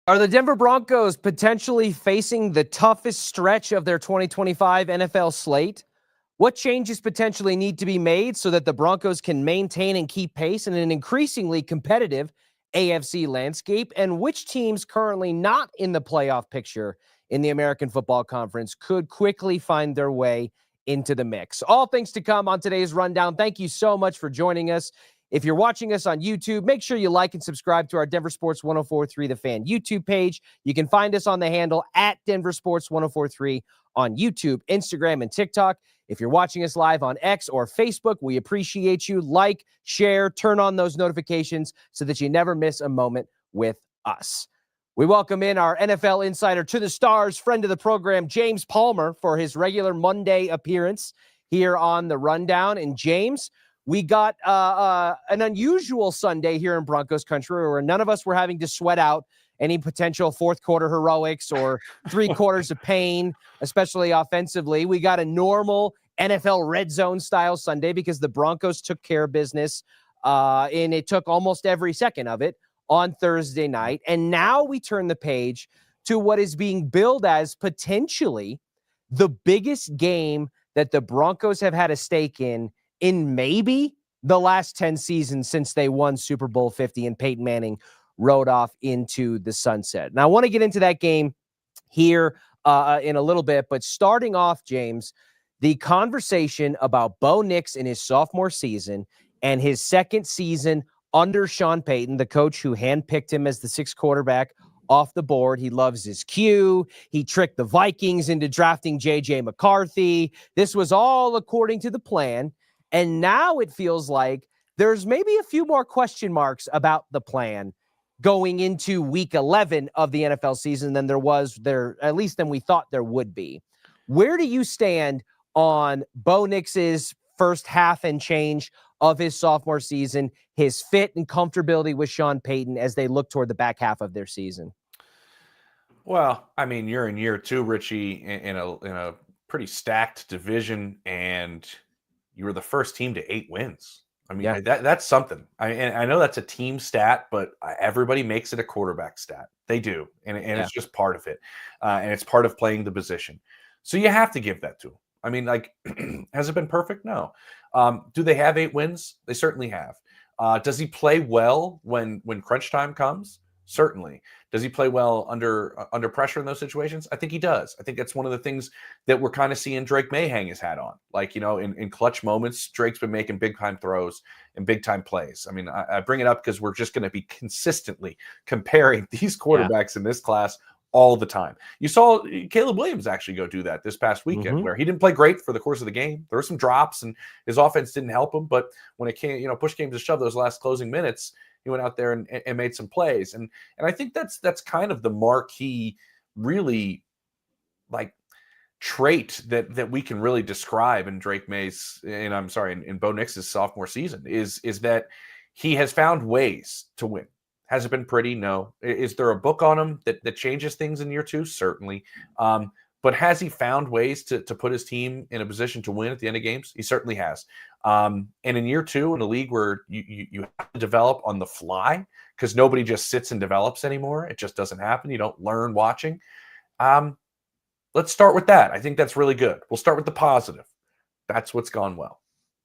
Are the Denver Broncos potentially facing the toughest stretch of their 2025 NFL slate? What changes potentially need to be made so that the Broncos can maintain and keep pace in an increasingly competitive AFC landscape? And which teams currently not in the playoff picture in the American Football Conference could quickly find their way into the mix? All things to come on today's rundown. Thank you so much for joining us. If you're watching us on YouTube, make sure you like and subscribe to our Denver Sports 1043 The Fan YouTube page. You can find us on the handle at Denver Sports 1043 on YouTube, Instagram, and TikTok. If you're watching us live on X or Facebook, we appreciate you. Like, share, turn on those notifications so that you never miss a moment with us. We welcome in our NFL insider to the stars, friend of the program, James Palmer, for his regular Monday appearance here on the Rundown. And James, we got an unusual Sunday here in Broncos country where none of us were having to sweat out any potential fourth quarter heroics or 3 quarters of pain, especially offensively. We got a normal NFL red zone style Sunday because the Broncos took care of business, and it took almost every second of it on Thursday night. And now we turn the page to what is being billed as potentially the biggest game that the Broncos have had a stake in maybe the last 10 seasons since they won Super Bowl 50 and Peyton Manning rode off into the sunset. Now, I want to get into that game here in a little bit, but starting off, James, the conversation about Bo Nix in his sophomore season and his second season under Sean Payton, the coach who handpicked him as the 6th quarterback off the board. He loves his Q. He tricked the Vikings into drafting J.J. McCarthy. This was all according to the plan. And now it feels like there's maybe a few more question marks about the plan going into week 11 of the NFL season than at least than we thought there would be. Where do you stand on Bo Nix's first half and change of his sophomore season, his fit and comfortability with Sean Payton as they look toward the back half of their season? Well, I mean, you're in year 2, Richie, in a pretty stacked division, and you were the first team to 8 wins. I mean, yeah. That's something. I know that's a team stat, but everybody makes it a quarterback stat. They do, and it's just part of it, and it's part of playing the position. So you have to give that to him. I mean, like, has it been perfect? No. Do they have 8 wins? They certainly have. Does he play well when crunch time comes? Certainly. Does he play well under pressure in those situations? I think he does. I think that's one of the things that we're kind of seeing Drake May hang his hat on. Like, you know, in clutch moments, Drake's been making big-time throws and big-time plays. I mean, I bring it up because we're just going to be consistently comparing these quarterbacks in this class all the time. You saw Caleb Williams actually go do that this past weekend, where he didn't play great for the course of the game. There were some drops, and his offense didn't help him. But when it came, push came to shove, those last closing minutes, he went out there and made some plays. And I think that's kind of the marquee, really, like, trait that we can really describe in Drake May's, in Bo Nix's sophomore season is that he has found ways to win. Has it been pretty? No. Is there a book on him that changes things in year 2? Certainly. But has he found ways to put his team in a position to win at the end of games? He certainly has. And in year 2, in a league where you have to develop on the fly, because nobody just sits and develops anymore. It just doesn't happen. You don't learn watching. Let's start with that. I think that's really good. We'll start with the positive. That's what's gone well.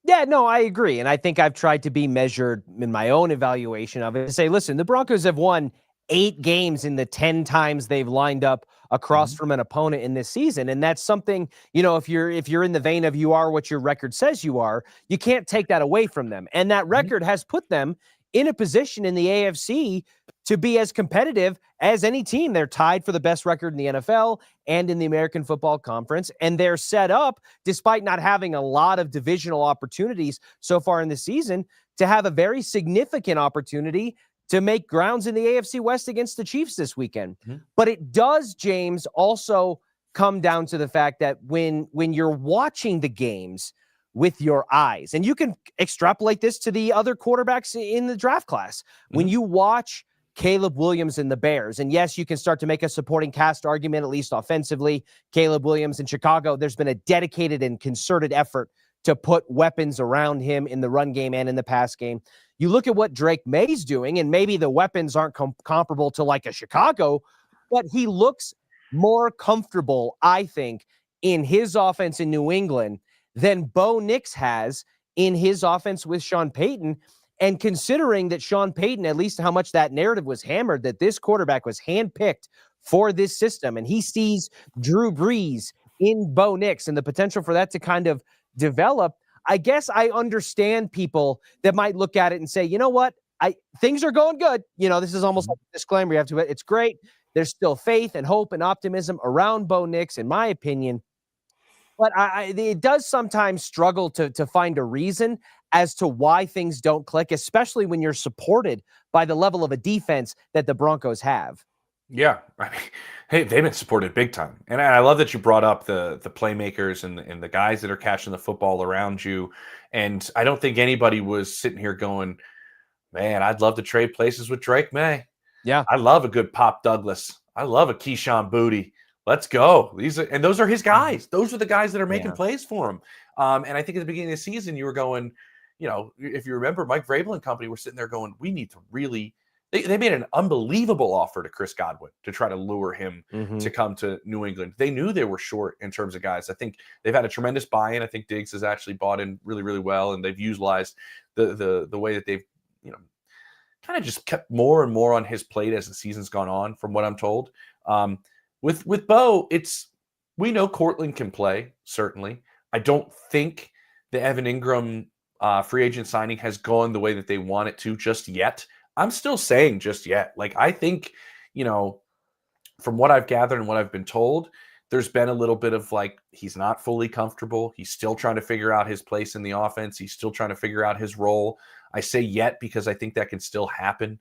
Yeah, no, I agree. And I think I've tried to be measured in my own evaluation of it to say, listen, the Broncos have won 8 games in the 10 times they've lined up across from an opponent in this season. And that's something, if you're in the vein of you are what your record says you are, you can't take that away from them. And that record has put them in a position in the AFC to be as competitive as any team. They're tied for the best record in the NFL and in the American Football Conference. And they're set up, despite not having a lot of divisional opportunities so far in the season, to have a very significant opportunity to make grounds in the AFC West against the Chiefs this weekend. But it does, James, also come down to the fact that when you're watching the games with your eyes, and you can extrapolate this to the other quarterbacks in the draft class, when you watch Caleb Williams and the Bears, and yes, you can start to make a supporting cast argument, at least offensively. Caleb Williams in Chicago, there's been a dedicated and concerted effort to put weapons around him in the run game and in the pass game. You look at what Drake May's doing, and maybe the weapons aren't comparable to like a Chicago, but he looks more comfortable, I think, in his offense in New England than Bo Nix has in his offense with Sean Payton. And considering that Sean Payton, at least how much that narrative was hammered, that this quarterback was handpicked for this system, and he sees Drew Brees in Bo Nix and the potential for that to kind of develop, I guess I understand people that might look at it and say, you know what, things are going good. This is almost like a disclaimer you have to, it's great. There's still faith and hope and optimism around Bo Nix, in my opinion. But it does sometimes struggle to find a reason as to why things don't click, especially when you're supported by the level of a defense that the Broncos have. Yeah, I mean, hey, they've been supported big time, and I love that you brought up the playmakers and the guys that are catching the football around you. And I don't think anybody was sitting here going, "Man, I'd love to trade places with Drake May." Yeah, I love a good Pop Douglas. I love a Keyshawn Booty. Let's go. Those are his guys. Those are the guys that are making plays for him. And I think at the beginning of the season, you were going, if you remember, Mike Vrabel and company were sitting there going, we need to really. They made an unbelievable offer to Chris Godwin to try to lure him to come to New England. They knew they were short in terms of guys. I think they've had a tremendous buy-in. I think Diggs has actually bought in really, really well, and they've utilized the way that they've kind of just kept more and more on his plate as the season's gone on, from what I'm told. With Bo, we know Cortland can play, certainly. I don't think the Evan Ingram free agent signing has gone the way that they want it to just yet. I'm still saying just yet. Like, I think, from what I've gathered and what I've been told, there's been a little bit of like, he's not fully comfortable. He's still trying to figure out his place in the offense. He's still trying to figure out his role. I say yet because I think that can still happen.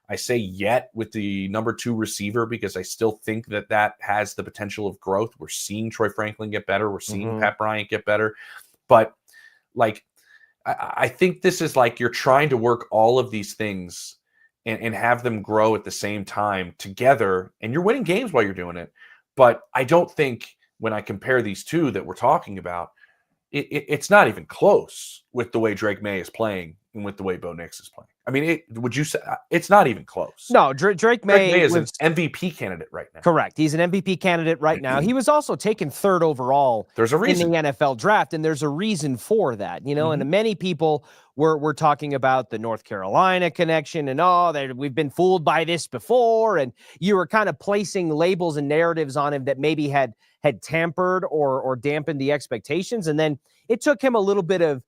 I say yet with the number 2 receiver because I still think that has the potential of growth. We're seeing Troy Franklin get better. We're seeing Pat Bryant get better. But like, I think this is like you're trying to work all of these things and have them grow at the same time together, and you're winning games while you're doing it. But I don't think when I compare these two that we're talking about, it's not even close with the way Drake May is playing and with the way Bo Nix is playing. I mean, would you say it's not even close? No, Drake May is an MVP candidate right now. Correct. He's an MVP candidate right now. He was also taken 3rd overall in the NFL draft, and there's a reason for that, and many people were talking about the North Carolina connection and, we've been fooled by this before, and you were kind of placing labels and narratives on him that maybe had tampered or dampened the expectations, and then it took him a little bit of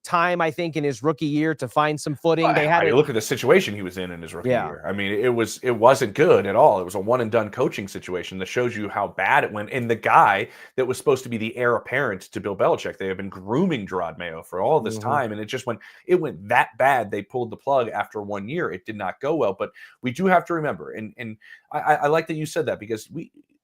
time, I think, in his rookie year to find some footing. Look at the situation he was in his rookie year. I mean, it wasn't good at all. It was a one and done coaching situation that shows you how bad it went. And the guy that was supposed to be the heir apparent to Bill Belichick, they have been grooming Gerard Mayo for all this time, and it went that bad. They pulled the plug after 1 year. It did not go well. But we do have to remember, and I like that you said that, because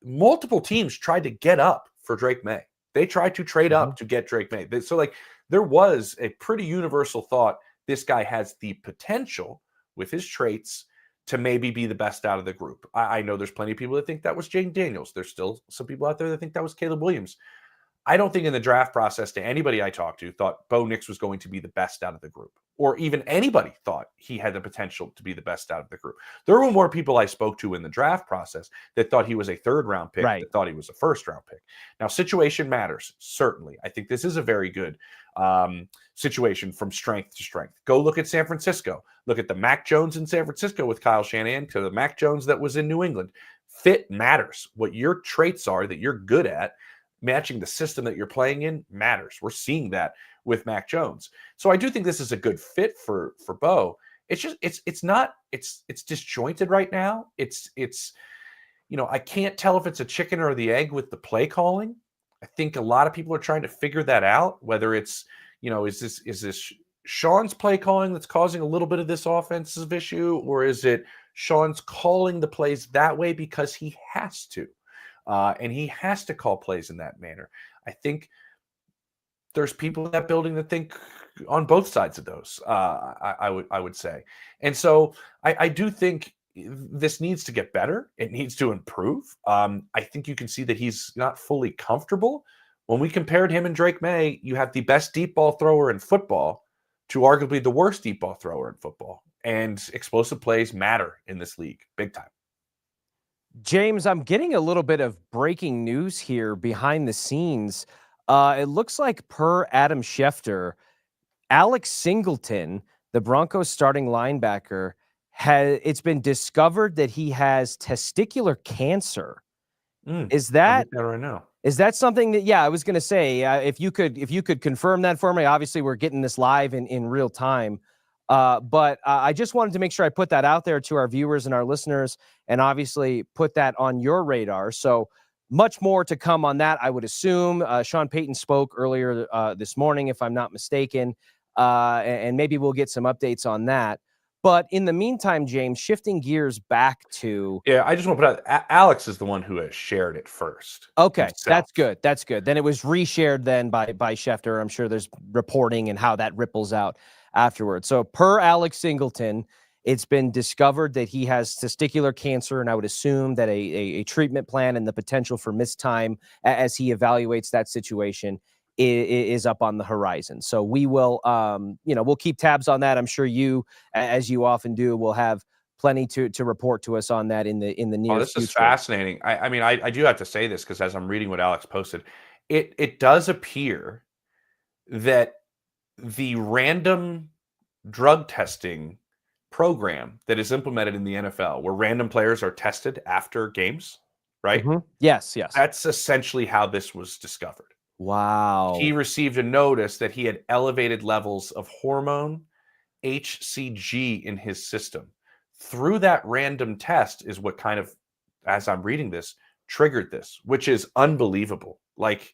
multiple teams tried to get up for Drake May. They tried to trade up to get Drake May. So like, there was a pretty universal thought, this guy has the potential with his traits to maybe be the best out of the group. I know there's plenty of people that think that was Jaden Daniels. There's still some people out there that think that was Caleb Williams. I don't think in the draft process, to anybody I talked to, thought Bo Nix was going to be the best out of the group, or even anybody thought he had the potential to be the best out of the group. There were more people I spoke to in the draft process that thought he was a 3rd-round pick, that thought he was a 1st-round pick. Now, situation matters, certainly. I think this is a very good situation from strength to strength. Go look at San Francisco. Look at the Mac Jones in San Francisco with Kyle Shanahan to the Mac Jones that was in New England. Fit matters. What your traits are that you're good at, matching the system that you're playing in, matters. We're seeing that with Mac Jones. So I do think this is a good fit for Bo. It's just it's disjointed right now. It's I can't tell if it's a chicken or the egg with the play calling. I think a lot of people are trying to figure that out, whether it's, is this Sean's play calling that's causing a little bit of this offensive issue, or is it Sean's calling the plays that way because he has to? And he has to call plays in that manner. I think there's people in that building that think on both sides of those, I would say. And so I do think this needs to get better. It needs to improve. I think you can see that he's not fully comfortable. When we compared him and Drake May, you have the best deep ball thrower in football to arguably the worst deep ball thrower in football. And explosive plays matter in this league, big time. James, I'm getting a little bit of breaking news here behind the scenes. It looks like per Adam Schefter, Alex Singleton, the Broncos starting linebacker, it's been discovered that he has testicular cancer. Is I'll that look at that right now. Is that something that, I was going to say, if you could confirm that for me. Obviously, we're getting this live in real time. But I just wanted to make sure I put that out there to our viewers and our listeners, and obviously put that on your radar. So much more to come on that, I would assume. Sean Payton spoke earlier this morning, if I'm not mistaken, and maybe we'll get some updates on that. But in the meantime, James, shifting gears back to... Yeah, I just want to put out, Alex is the one who has shared it first. Okay, himself. that's good. That's good. Then it was reshared then by Schefter. I'm sure there's reporting and how that ripples out afterwards. So per Alex Singleton, it's been discovered that he has testicular cancer, and I would assume that a treatment plan and the potential for missed time as he evaluates that situation is up on the horizon. So we will, we'll keep tabs on that. I'm sure you, as you often do, will have plenty to report to us on that in the near this future. is fascinating. I mean, I do have to say this because as I'm reading what Alex posted, it does appear that the random drug testing program that is implemented in the NFL, where random players are tested after games, right? Mm-hmm. Yes. That's essentially how this was discovered. Wow. He received a notice that he had elevated levels of hormone HCG in his system. Through that random test is what kind of, as I'm reading this, triggered this, which is unbelievable. Like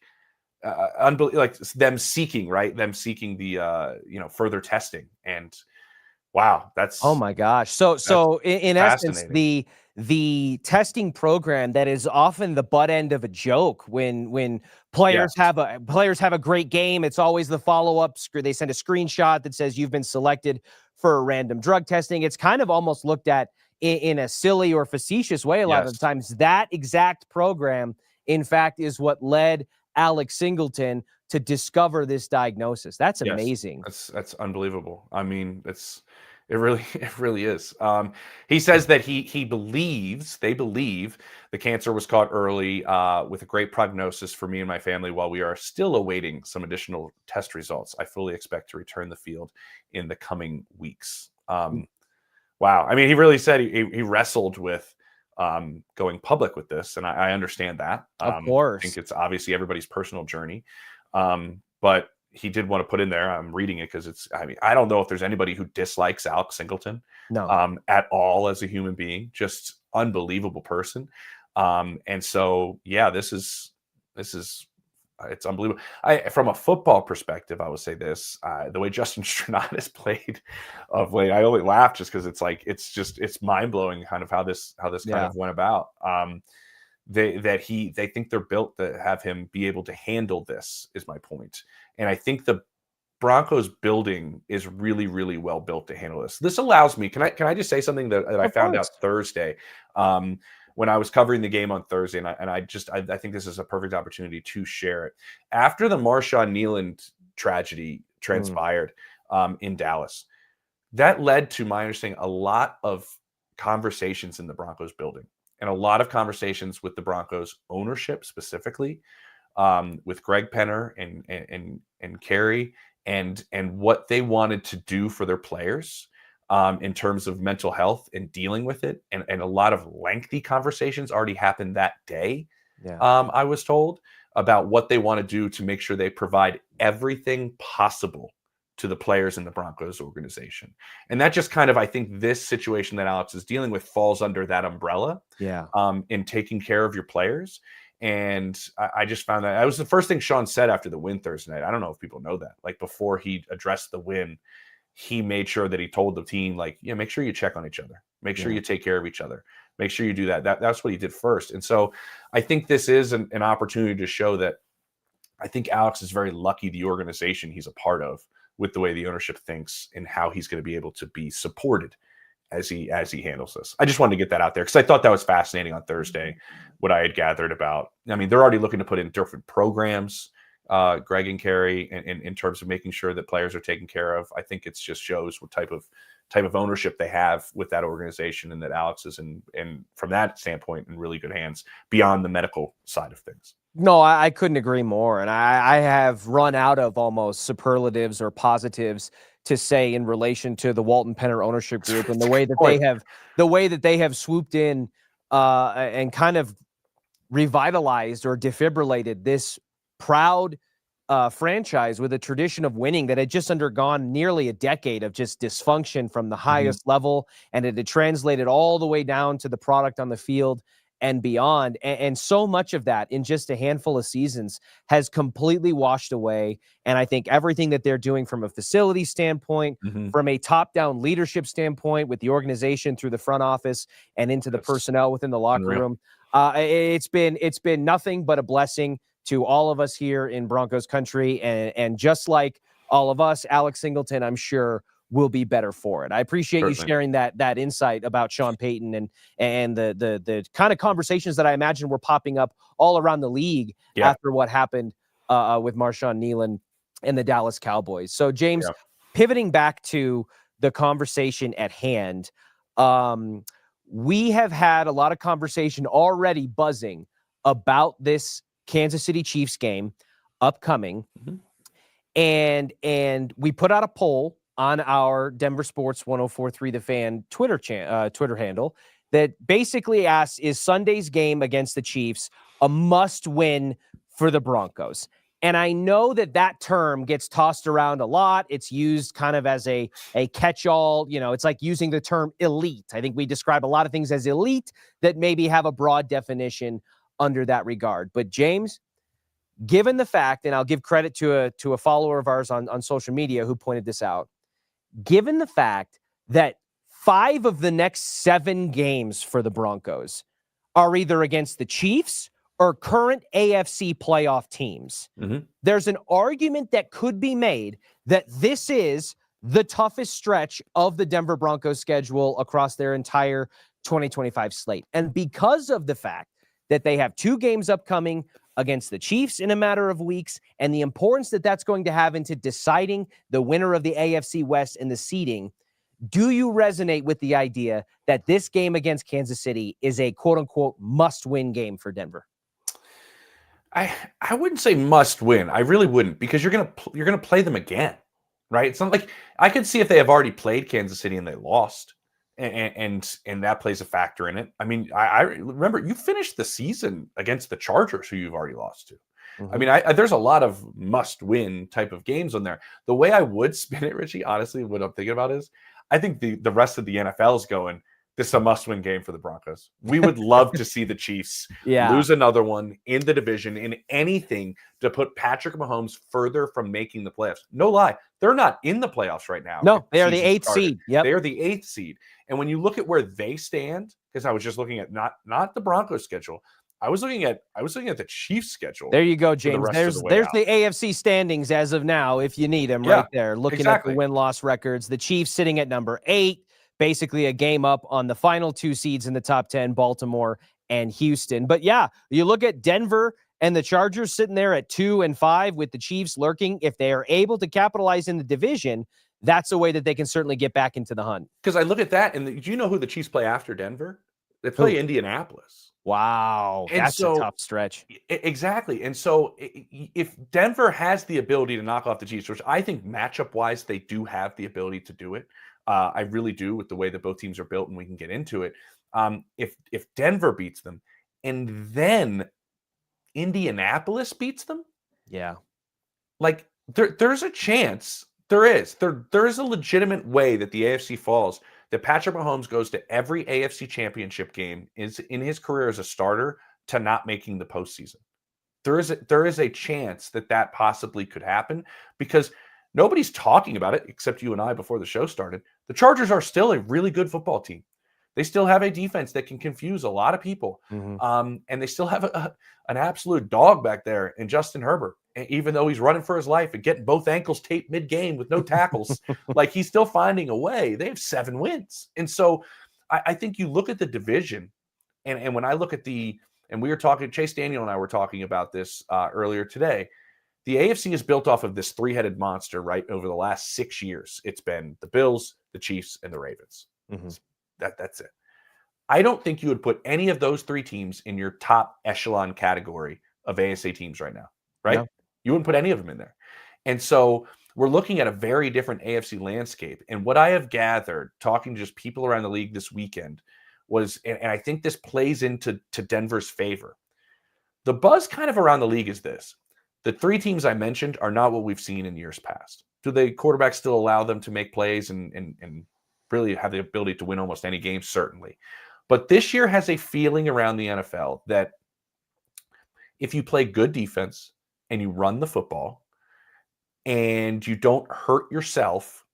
them seeking, right? Them seeking the further testing. And wow, that's... Oh my gosh. So in essence, the testing program that is often the butt end of a joke when players have a great game, it's always the follow-up. They send a screenshot that says you've been selected for random drug testing. It's kind of almost looked at in a silly or facetious way a lot of the times. That exact program, in fact, is what led Alex Singleton to discover this diagnosis. That's amazing. That's unbelievable. I mean, it really is. He says that they believe the cancer was caught early with a great prognosis for me and my family. While we are still awaiting some additional test results, I fully expect to return the field in the coming weeks. Wow. I mean, he really said he wrestled with going public with this, and I understand that. Of course. I think it's obviously everybody's personal journey. But he did want to put in there, I'm reading it because I don't know if there's anybody who dislikes Alex Singleton at all as a human being. Just unbelievable person. And so, this is it's unbelievable. From a football perspective, I would say this, the way Justin Strnad has played of late, I only laugh just because it's mind blowing kind of how this kind of went about. They think they're built to have him be able to handle this, is my point. And I think the Broncos building is really, really well built to handle this. This allows me, can I just say something that I found out Thursday when I was covering the game on Thursday, and I think this is a perfect opportunity to share it. After the Marshawn Kneeland tragedy transpired in Dallas, that led to my understanding a lot of conversations in the Broncos building. And a lot of conversations with the Broncos ownership, specifically with Greg Penner and Kerry, and what they wanted to do for their players in terms of mental health and dealing with it. And a lot of lengty conversations already happened that day. I was told about what they want to do to make sure they provide everything possible to the players in the Broncos organization. And that just kind of, I think this situation that Alex is dealing with falls under that umbrella in taking care of your players. And I just found that was the first thing Sean said after the win Thursday night. I don't know if people know that. Like, before he addressed the win, he made sure that he told the team, like, make sure you check on each other. Make sure you take care of each other. Make sure you do that. That's what he did first. And so I think this is an opportunity to show that I think Alex is very lucky the organization he's a part of, with the way the ownership thinks and how he's going to be able to be supported as he handles this. I just wanted to get that out there because I thought that was fascinating on Thursday, what I had gathered about. I mean, they're already looking to put in different programs Greg and Carey in terms of making sure that players are taken care of. I think it just shows what type of ownership they have with that organization, and that Alex is in from that standpoint in really good hands beyond the medical side of things. No, I couldn't agree more. And I have run out of almost superlatives or positives to say in relation to the Walton Penner ownership group and the way that they have swooped in and kind of revitalized or defibrillated this proud franchise with a tradition of winning that had just undergone nearly a decade of just dysfunction from the highest level, and it had translated all the way down to the product on the field and beyond. And so much of that in just a handful of seasons has completely washed away. And I think everything that they're doing from a facility standpoint, from a top-down leadership standpoint, with the organization through the front office and into the personnel within the locker room, it's been nothing but a blessing to all of us here in Broncos country. And just like all of us, Alex Singleton, I'm sure, will be better for it. I appreciate you sharing that insight about Sean Payton and the kind of conversations that I imagine were popping up all around the league after what happened with Marshawn Nealon and the Dallas Cowboys. So, James, pivoting back to the conversation at hand, we have had a lot of conversation already buzzing about this Kansas City Chiefs game upcoming. And we put out a poll on our Denver Sports 1043 The Fan Twitter handle that basically asks, is Sunday's game against the Chiefs a must-win for the Broncos? And I know that term gets tossed around a lot. It's used kind of as a catch-all. It's like using the term elite. I think we describe a lot of things as elite that maybe have a broad definition under that regard. But James, given the fact, and I'll give credit to a follower of ours on social media who pointed this out, given the fact that 5 of the next 7 games for the Broncos are either against the Chiefs or current AFC playoff teams, there's an argument that could be made that this is the toughest stretch of the Denver Broncos schedule across their entire 2025 slate. And because of the fact that they have 2 games upcoming against the Chiefs in a matter of weeks, and the importance that that's going to have into deciding the winner of the AFC West and the seeding, do you resonate with the idea that this game against Kansas City is a quote-unquote must-win game for Denver? I wouldn't say must win. I really wouldn't, because you're gonna play them again, right? It's not like I could see if they have already played Kansas City and they lost, and that plays a factor in it. I mean, I remember you finished the season against the Chargers, who you've already lost to. I mean, there's a lot of must-win type of games on there. The way I would spin it, Richie, honestly, what I'm thinking about is, I think the rest of the NFL is going, this is a must-win game for the Broncos. We would love to see the Chiefs lose another one in the division, in anything to put Patrick Mahomes further from making the playoffs. No lie, they're not in the playoffs right now. No, they are the 8th seed. Yep. They are the 8th seed. And when you look at where they stand, because I was just looking at not the Broncos schedule, I was looking at the Chiefs schedule. There you go, James. There's the AFC standings as of now, if you need them, right there. Looking at the win-loss records, the Chiefs sitting at number 8. Basically a game up on the final 2 seeds in the top 10, Baltimore and Houston. But yeah, you look at Denver and the Chargers sitting there at 2 and 5 with the Chiefs lurking. If they are able to capitalize in the division, that's a way that they can certainly get back into the hunt. Because I look at that, and do you know who the Chiefs play after Denver? They play Indianapolis. Wow, that's a tough stretch. Exactly. And so if Denver has the ability to knock off the Chiefs, which I think matchup-wise they do have the ability to do it, I really do, with the way that both teams are built, and we can get into it. If Denver beats them and then Indianapolis beats them, like there's a chance. There is a legitimate way that the AFC falls, that Patrick Mahomes goes to every AFC championship game in his career as a starter to not making the postseason. There is a chance that possibly could happen, because nobody's talking about it except you and I before the show started. The Chargers are still a really good football team. They still have a defense that can confuse a lot of people. And they still have an absolute dog back there in Justin Herbert. And even though he's running for his life and getting both ankles taped mid-game with no tackles, like, he's still finding a way. They have 7 wins. And so I think you look at the division, and when I look at and we were talking, Chase Daniel and I were talking about this earlier today. the AFC is built off of this three-headed monster, right? Over the last 6 years, it's been the Bills, the Chiefs, and the Ravens. Mhm. That's it. I don't think you would put any of those three teams in your top echelon category of ASA teams right now, right? No. You wouldn't put any of them in there. And so we're looking at a very different AFC landscape. And what I have gathered talking to just people around the league this weekend was, and I think this plays into Denver's favor. The buzz kind of around the league is this. The three teams I mentioned are not what we've seen in years past. Do the quarterbacks still allow them to make plays and really have the ability to win almost any game? Certainly. But this year has a feeling around the NFL that if you play good defense and you run the football and you don't hurt yourself,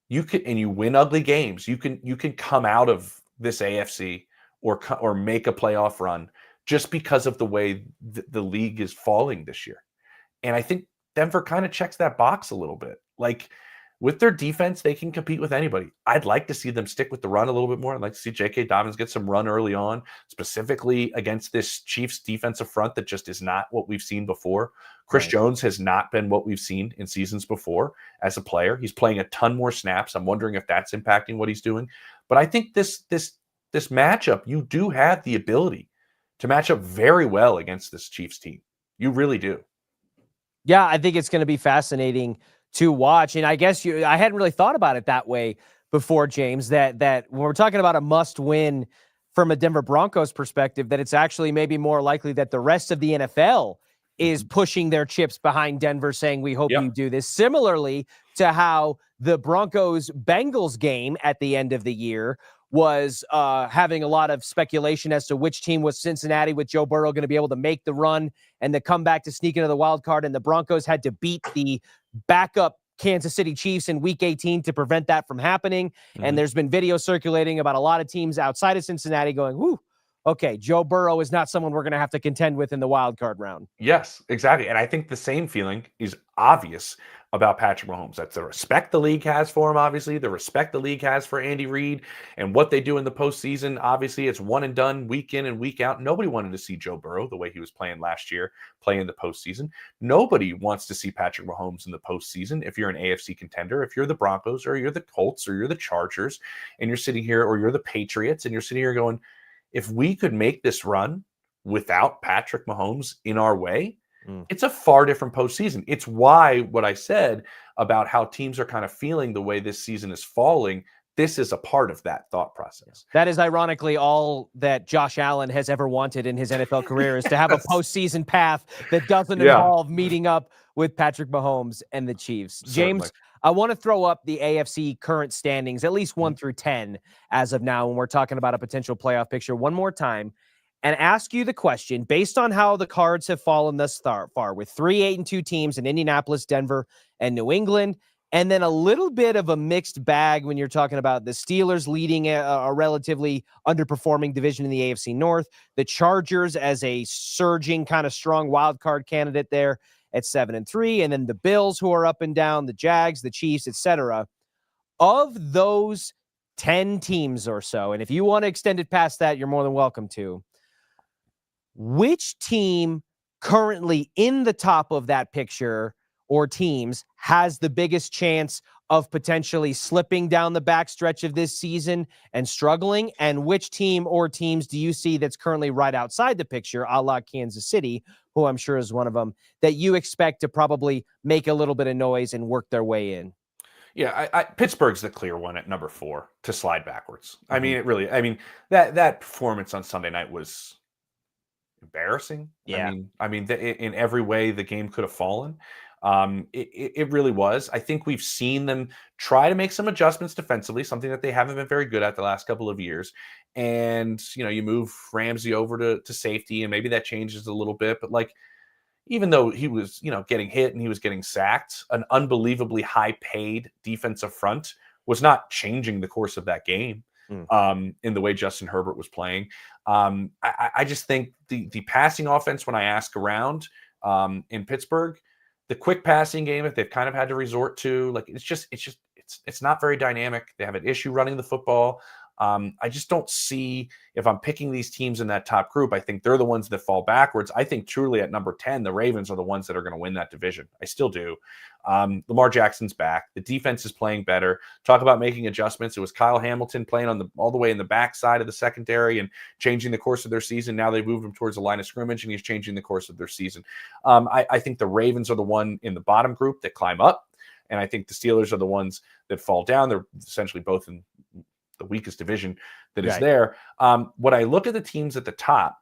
you can, and you win ugly games, you can come out of this AFC or make a playoff run just because of the way the league is falling this year. And I think Denver kind of checks that box a little bit. Like, with their defense, they can compete with anybody. I'd like to see them stick with the run a little bit more. I'd like to see J.K. Dobbins get some run early on, specifically against this Chiefs defensive front that just is not what we've seen before. Chris Jones has not been what we've seen in seasons before as a player. He's playing a ton more snaps. I'm wondering if that's impacting what he's doing. But I think this matchup, you do have the ability to match up very well against this Chiefs team. You really do. Yeah, I think it's going to be fascinating to watch. And I guess I hadn't really thought about it that way before, James, that when we're talking about a must win from a Denver Broncos perspective, that it's actually maybe more likely that the rest of the NFL is pushing their chips behind Denver, saying, we hope you do this. Similarly to how the Broncos Bengals game at the end of the year was having a lot of speculation as to which team was Cincinnati, with Joe Burrow going to be able to make the run and the comeback to sneak into the wild card. And the Broncos had to beat the backup Kansas City Chiefs in week 18 to prevent that from happening. And there's been video circulating about a lot of teams outside of Cincinnati going, whoo, okay, Joe Burrow is not someone we're going to have to contend with in the wild card round. Yes, exactly. And I think the same feeling is obvious about Patrick Mahomes. That's the respect the league has for him, obviously, the respect the league has for Andy Reid and what they do in the postseason. Obviously, it's one and done week in and week out. Nobody wanted to see Joe Burrow the way he was playing last year, play in the postseason. Nobody wants to see Patrick Mahomes in the postseason if you're an AFC contender, if you're the Broncos or you're the Colts or you're the Chargers and you're sitting here, or you're the Patriots and you're sitting here going, if we could make this run without Patrick Mahomes in our way, it's a far different postseason. It's why what I said about how teams are kind of feeling the way this season is falling, this is a part of that thought process. That is ironically all that Josh Allen has ever wanted in his NFL career, is to have a postseason path that doesn't involve meeting up with Patrick Mahomes and the Chiefs. Certainly. James, I want to throw up the AFC current standings, at least 1 through 10 as of now, when we're talking about a potential playoff picture, one more time, and ask you the question, based on how the cards have fallen thus far, with 3 8-2 teams in Indianapolis, Denver, and New England, and then a little bit of a mixed bag when you're talking about the Steelers leading a relatively underperforming division in the AFC North, the Chargers as a surging kind of strong wild card candidate there at 7-3, and then the Bills, who are up and down, the Jags, the Chiefs, etc. Of those 10 teams or so, and if you want to extend it past that, you're more than welcome to, which team currently in the top of that picture or teams has the biggest chance of potentially slipping down the backstretch of this season and struggling? And which team or teams do you see that's currently right outside the picture, a la Kansas City, who I'm sure is one of them, that you expect to probably make a little bit of noise and work their way in? Yeah, Pittsburgh's the clear one at number 4 to slide backwards. I mean, it really, that performance on Sunday night was embarrassing. Yeah. I mean, in every way the game could have fallen. It really was. I think we've seen them try to make some adjustments defensively, something that they haven't been very good at the last couple of years. And, you move Ramsey over to safety, and maybe that changes a little bit. But, like, even though he was, getting hit and he was getting sacked, an unbelievably high-paid defensive front was not changing the course of that game. In the way Justin Herbert was playing. I just think the passing offense, when I ask around in Pittsburgh, the quick passing game that they've kind of had to resort to, like, it's not very dynamic. They have an issue running the football. I just don't see, if I'm picking these teams in that top group, I think they're the ones that fall backwards. I think truly at number 10, the Ravens are the ones that are going to win that division. I still do. Lamar Jackson's back. The defense is playing better. Talk about making adjustments. It was Kyle Hamilton playing all the way in the backside of the secondary and changing the course of their season. Now they've moved him towards the line of scrimmage, and he's changing the course of their season. I think the Ravens are the one in the bottom group that climb up, and I think the Steelers are the ones that fall down. They're essentially both in the weakest division that is there. When I look at the teams at the top,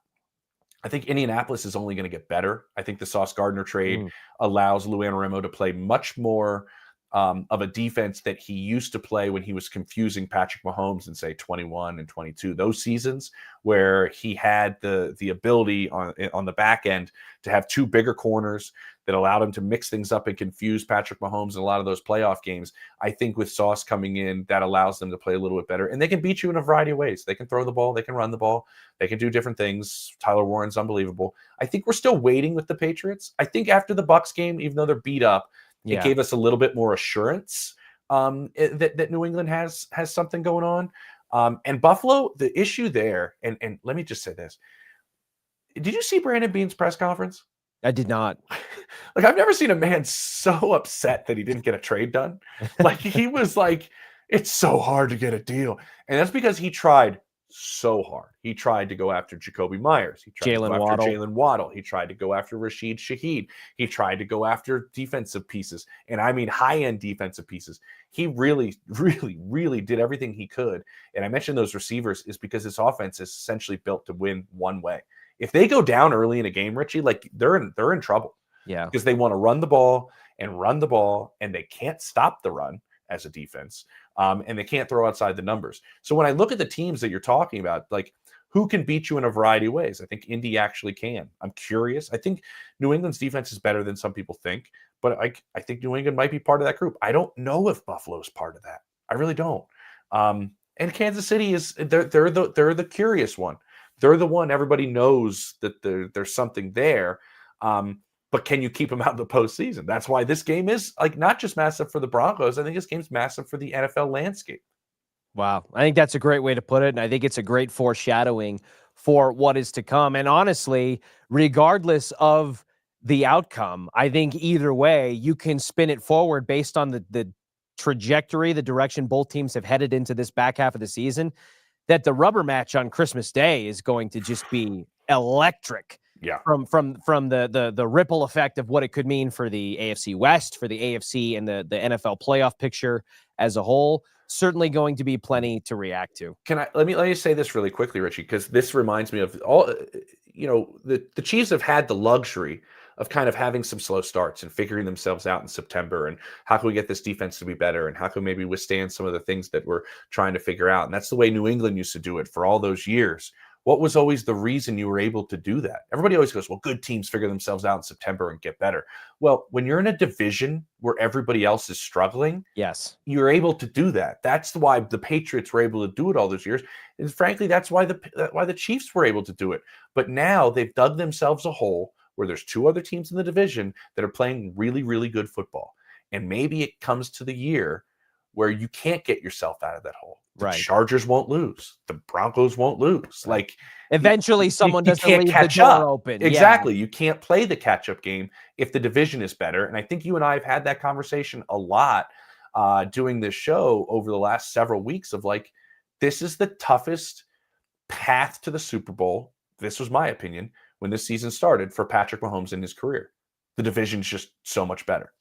I think Indianapolis is only going to get better. I think the Sauce Gardner trade allows Lou Anarumo to play much more of a defense that he used to play when he was confusing Patrick Mahomes in, say, 21 and 22. Those seasons where he had the ability on the back end to have two bigger corners that allowed him to mix things up and confuse Patrick Mahomes in a lot of those playoff games. I think with Sauce coming in, that allows them to play a little bit better. And they can beat you in a variety of ways. They can throw the ball. They can run the ball. They can do different things. Tyler Warren's unbelievable. I think we're still waiting with the Patriots. I think after the Bucs game, even though they're beat up, it gave us a little bit more assurance that New England has something going on. And Buffalo, the issue there, and let me just say this. Did you see Brandon Beane's press conference? I did not. Like, I've never seen a man so upset that he didn't get a trade done. Like, he was like, it's so hard to get a deal. And that's because he tried so hard. He tried to go after Jacoby Myers. He tried to go after Jalen Waddle. He tried to go after Rashid Shaheed. He tried to go after defensive pieces. And I mean high-end defensive pieces. He really, really, really did everything he could. And I mentioned those receivers is because this offense is essentially built to win one way. If they go down early in a game, Richie, like they're in trouble. Yeah. Because they want to run the ball, and they can't stop the run as a defense. And they can't throw outside the numbers. So when I look at the teams that you're talking about, like who can beat you in a variety of ways? I think Indy actually can. I'm curious. I think New England's defense is better than some people think, but I think New England might be part of that group. I don't know if Buffalo's part of that. I really don't. And Kansas City they're the curious one. They're the one everybody knows that there's something there. But can you keep them out of the postseason? That's why this game is like not just massive for the Broncos. I think this game's massive for the NFL landscape. Wow. I think that's a great way to put it. And I think it's a great foreshadowing for what is to come. And honestly, regardless of the outcome, I think either way, you can spin it forward based on the trajectory, the direction both teams have headed into this back half of the season, that the rubber match on Christmas Day is going to just be electric. Yeah. From the ripple effect of what it could mean for the AFC West, for the AFC and the NFL playoff picture as a whole. Certainly going to be plenty to react to. Let me say this really quickly, Richie, because this reminds me of all, the Chiefs have had the luxury of kind of having some slow starts and figuring themselves out in September. And how can we get this defense to be better? And how can we maybe withstand some of the things that we're trying to figure out? And that's the way New England used to do it for all those years. What was always the reason you were able to do that? Everybody always goes, well, good teams figure themselves out in September and get better. Well, when you're in a division where everybody else is struggling, yes, you're able to do that. That's why the Patriots were able to do it all those years. And frankly, that's why the Chiefs were able to do it. But now they've dug themselves a hole where there's two other teams in the division that are playing really, really good football. And maybe it comes to the year where you can't get yourself out of that hole. The Chargers won't lose. The Broncos won't lose. Like eventually someone doesn't leave the door open. Exactly. You can't play the catch-up game if the division is better. And I think you and I have had that conversation a lot doing this show over the last several weeks of like, this is the toughest path to the Super Bowl. This was my opinion when this season started for Patrick Mahomes in his career. The division's just so much better.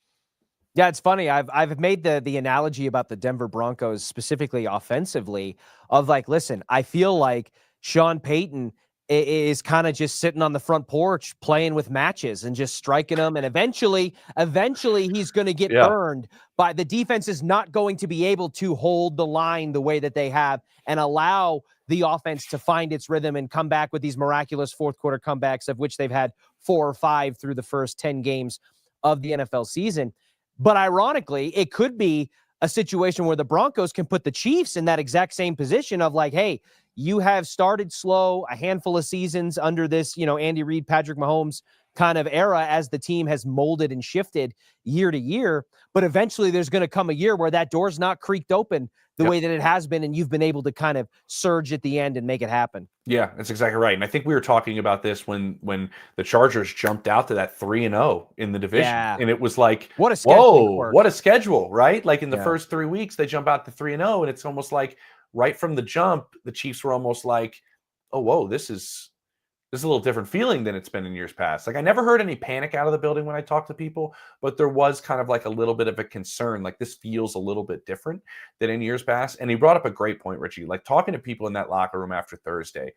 Yeah, it's funny. I've made the analogy about the Denver Broncos specifically offensively of like, listen, I feel like Sean Payton is kind of just sitting on the front porch playing with matches and just striking them. And eventually he's going to get burned by the defense is not going to be able to hold the line the way that they have and allow the offense to find its rhythm and come back with these miraculous fourth quarter comebacks of which they've had 4 or 5 through the first 10 games of the NFL season. But ironically, it could be a situation where the Broncos can put the Chiefs in that exact same position of like, hey, you have started slow a handful of seasons under this, Andy Reid, Patrick Mahomes kind of era as the team has molded and shifted year to year. But eventually there's going to come a year where that door's not creaked open the way that it has been, and you've been able to kind of surge at the end and make it happen. Yeah, that's exactly right. And I think we were talking about this when the Chargers jumped out to that 3-0 in the division. Yeah. And it was like, what a schedule, what a schedule, right? Like in the first 3 weeks, they jump out to 3-0, and it's almost like right from the jump, the Chiefs were almost like, oh, whoa, this is a little different feeling than it's been in years past. Like I never heard any panic out of the building when I talked to people, but there was kind of like a little bit of a concern. Like this feels a little bit different than in years past. And he brought up a great point, Richie, like talking to people in that locker room after Thursday.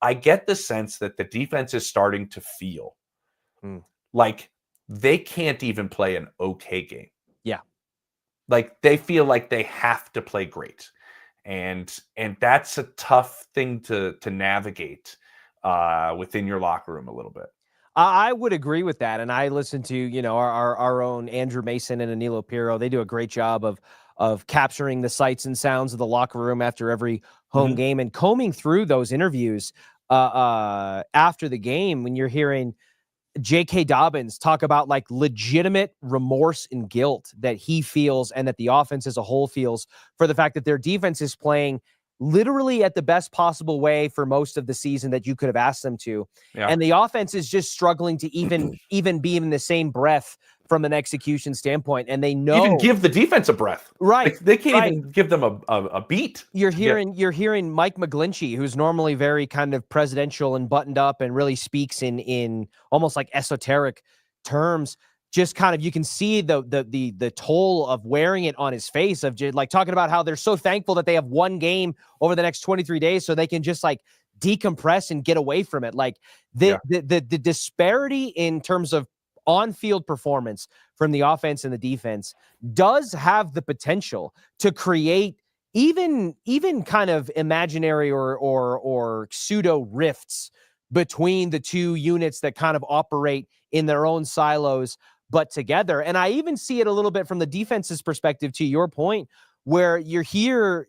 I get the sense that the defense is starting to feel like they can't even play an okay game. Yeah. Like they feel like they have to play great. And that's a tough thing to navigate within your locker room a little bit. I would agree with that. And I listen to, our own Andrew Mason and Anilo Pirro. They do a great job of capturing the sights and sounds of the locker room after every home game and combing through those interviews after the game when you're hearing J.K. Dobbins talk about like legitimate remorse and guilt that he feels and that the offense as a whole feels for the fact that their defense is playing literally at the best possible way for most of the season that you could have asked them to. Yeah. And the offense is just struggling to even be in the same breath from an execution standpoint. And they know even give the defense a breath. Right. They can't even give them a beat. You're hearing Mike McGlinchey, who's normally very kind of presidential and buttoned up and really speaks in almost like esoteric terms. Just kind of, you can see the toll of wearing it on his face of just like talking about how they're so thankful that they have one game over the next 23 days so they can just like decompress and get away from it. Like the disparity in terms of on-field performance from the offense and the defense does have the potential to create even kind of imaginary or pseudo rifts between the two units that kind of operate in their own silos, but together. And I even see it a little bit from the defense's perspective, to your point, where you hear,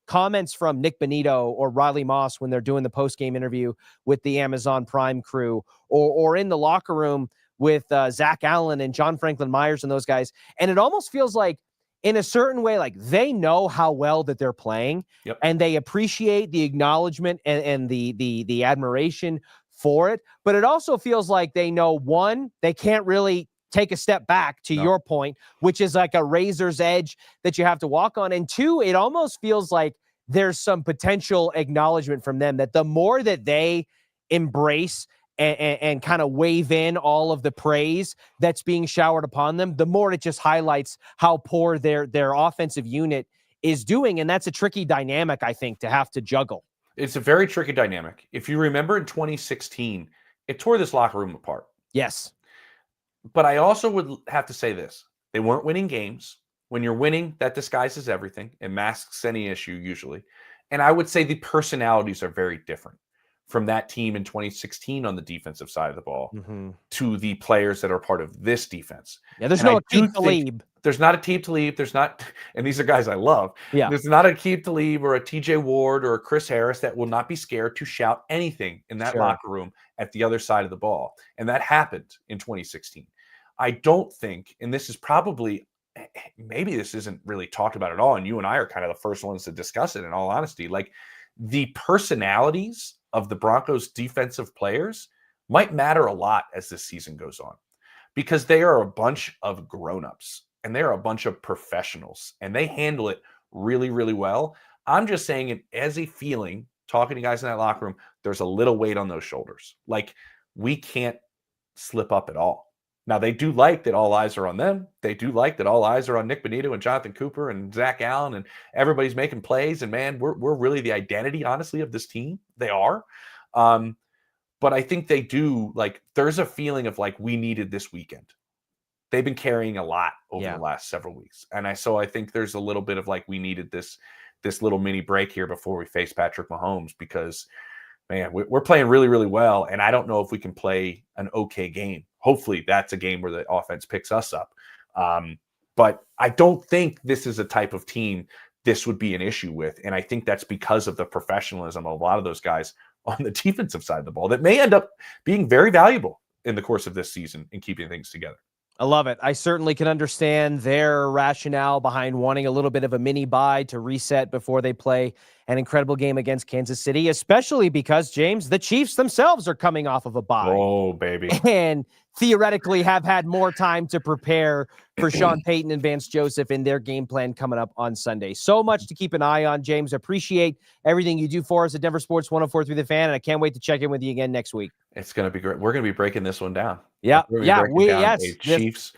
comments from Nick Bonito or Riley Moss when they're doing the post-game interview with the Amazon Prime crew, or in the locker room with Zach Allen and John Franklin Myers and those guys. And it almost feels like, in a certain way, like they know how well that they're playing, and they appreciate the acknowledgement and the admiration for it. But it also feels like they know, one, they can't really take a step back, to your point, which is like a razor's edge that you have to walk on. And two, it almost feels like there's some potential acknowledgement from them that the more that they embrace and kind of wave in all of the praise that's being showered upon them, the more it just highlights how poor their offensive unit is doing. And that's a tricky dynamic, I think, to have to juggle. It's a very tricky dynamic. If you remember in 2016, it tore this locker room apart. Yes. But I also would have to say this. They weren't winning games. When you're winning, that disguises everything. It masks any issue usually. And I would say the personalities are very different from that team in 2016 on the defensive side of the ball to the players that are part of this defense. Yeah, there's no Aqib Talib. There's not a Aqib Talib. There's not, and these are guys I love. Yeah. There's not a Aqib Talib or a TJ Ward or a Chris Harris that will not be scared to shout anything in that locker room at the other side of the ball. And that happened in 2016. I don't think, and this is probably, maybe this isn't really talked about at all, and you and I are kind of the first ones to discuss it, in all honesty, like the personalities of the Broncos defensive players might matter a lot as this season goes on, because they are a bunch of grown-ups and they're a bunch of professionals and they handle it really, really well. I'm just saying it as a feeling, talking to guys in that locker room, there's a little weight on those shoulders. Like we can't slip up at all. Now, they do like that all eyes are on them. They do like that all eyes are on Nick Bonito and Jonathan Cooper and Zach Allen, and everybody's making plays. And, man, we're really the identity, honestly, of this team. They are. But I think they do, like, there's a feeling of, like, we needed this weekend. They've been carrying a lot over the last several weeks. And so I think there's a little bit of, like, we needed this little mini break here before we face Patrick Mahomes, because, man, we're playing really, really well. And I don't know if we can play an okay game. Hopefully that's a game where the offense picks us up. But I don't think this is a type of team this would be an issue with. And I think that's because of the professionalism of a lot of those guys on the defensive side of the ball that may end up being very valuable in the course of this season and keeping things together. I love it. I certainly can understand their rationale behind wanting a little bit of a mini bye to reset before they play an incredible game against Kansas City, especially because, James, the Chiefs themselves are coming off of a bye. Oh, baby. And theoretically have had more time to prepare for Sean Payton and Vance Joseph in their game plan coming up on Sunday. So much to keep an eye on, James. Appreciate everything you do for us at Denver Sports 104.3 The Fan, and I can't wait to check in with you again next week. It's going to be great. We're going to be breaking this one down. Yeah. A Chiefs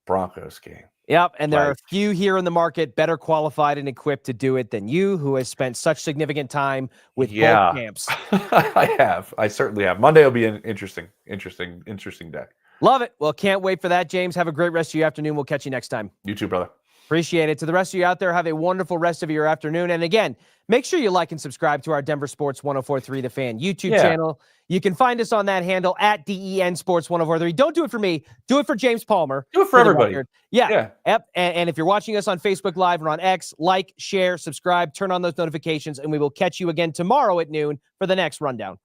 Broncos game. Yep. And there are a few here in the market better qualified and equipped to do it than you, who has spent such significant time with both camps. I have. I certainly have. Monday will be an interesting day. Love it. Well, can't wait for that, James. Have a great rest of your afternoon. We'll catch you next time. You too, brother. Appreciate it. To the rest of you out there, have a wonderful rest of your afternoon. And again, make sure you like and subscribe to our Denver Sports 104.3 The Fan YouTube channel. You can find us on that handle at DEN Sports 104.3. Don't do it for me. Do it for James Palmer. Do it for everybody. Yeah. Yep. And if you're watching us on Facebook Live or on X, like, share, subscribe, turn on those notifications, and we will catch you again tomorrow at noon for the next rundown.